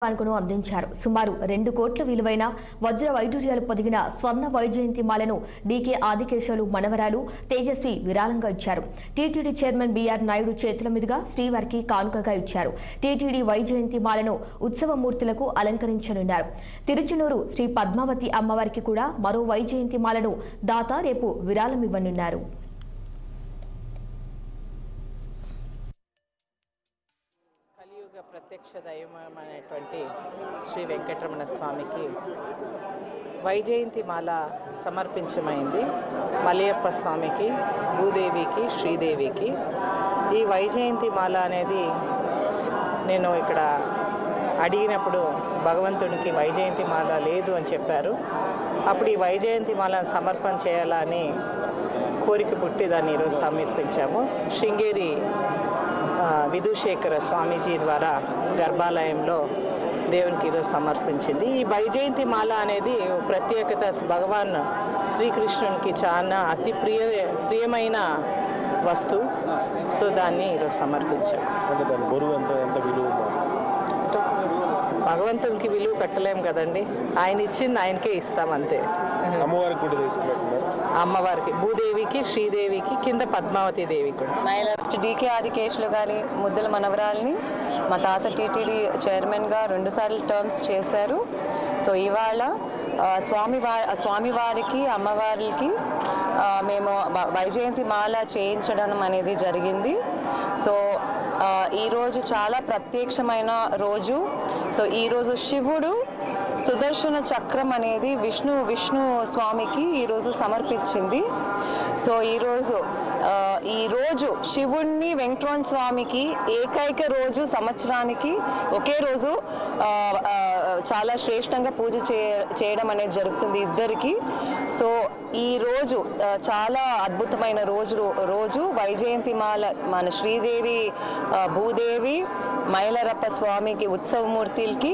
కానుకను అందించారు. సుమారు 2 కోట్ల విలువైన వజ్ర వైడూర్యాలు పొదిగిన స్వర్ణ వైజయంతి మాలను డీకే ఆదికేశవులు మనవరాలు తేజస్వి విరాళంగా ఇచ్చారు. టీటీడీ చైర్మన్ బీఆర్ నాయుడు చేతుల మీదుగా శ్రీవారికి కానుకగా ఇచ్చారు. టీటీడీ వైజయంతి మాలను ఉత్సవమూర్తులకు అలంకరించనున్నారు. తిరుచునూరు శ్రీ పద్మావతి అమ్మవారికి కూడా మరో వైజయంతి మాలను దాత రేపు విరాళం ఇవ్వనున్నారు. ప్రత్యక్ష దైవమైనటువంటి శ్రీ వెంకటరమణ స్వామికి వైజయంతి మాల సమర్పించమైంది. మలయప్ప స్వామికి, భూదేవికి, శ్రీదేవికి. ఈ వైజయంతి మాల అనేది నేను ఇక్కడ అడిగినప్పుడు భగవంతుడికి వైజయంతి మాల లేదు అని చెప్పారు. అప్పుడు ఈ వైజయంతి మాల సమర్పణ చేయాలని కోరిక పుట్టి దాన్ని ఈరోజు సమర్పించాము. శృంగేరి విధుశేఖర స్వామీజీ ద్వారా గర్భాలయంలో దేవునికి ఈరోజు సమర్పించింది. ఈ వైజయంతి మాల అనేది ప్రత్యేకత భగవాన్ శ్రీకృష్ణునికి చాలా అతి ప్రియమైన వస్తువు. సో దాన్ని ఈరోజు సమర్పించాం. భగవంతునికి విలువ పెట్టలేము కదండి, ఆయన ఇచ్చింది ఆయనకే ఇస్తాం అంతే. అమ్మవారికి, భూదేవికి, శ్రీదేవికి, కింద పద్మావతి దేవి కూడా. డీకే ఆదికేశులు గారి ముద్దుల మనవరాల్ని మా తాత టీటీడీ చైర్మన్గా 2 సార్లు టర్మ్స్ చేశారు. సో ఇవాళ స్వామివారికి, అమ్మవారికి మేము వైజయంతి మాల చేయించడం అనేది జరిగింది. సో ఈరోజు చాలా ప్రత్యక్షమైన రోజు. సో ఈరోజు శివుడు సుదర్శన చక్రం అనేది విష్ణు స్వామికి ఈరోజు సమర్పించింది. సో ఈరోజు శివుణ్ణి వెంకటరమణ స్వామికి ఏకైక రోజు, సంవత్సరానికి ఒకే రోజు చాలా శ్రేష్టంగా పూజ చేయడం అనేది జరుగుతుంది ఇద్దరికి. సో ఈ రోజు చాలా అద్భుతమైన రోజు వైజయంతి మాల మన శ్రీదేవి, భూదేవి, మైలరప్ప స్వామికి ఉత్సవమూర్తులకి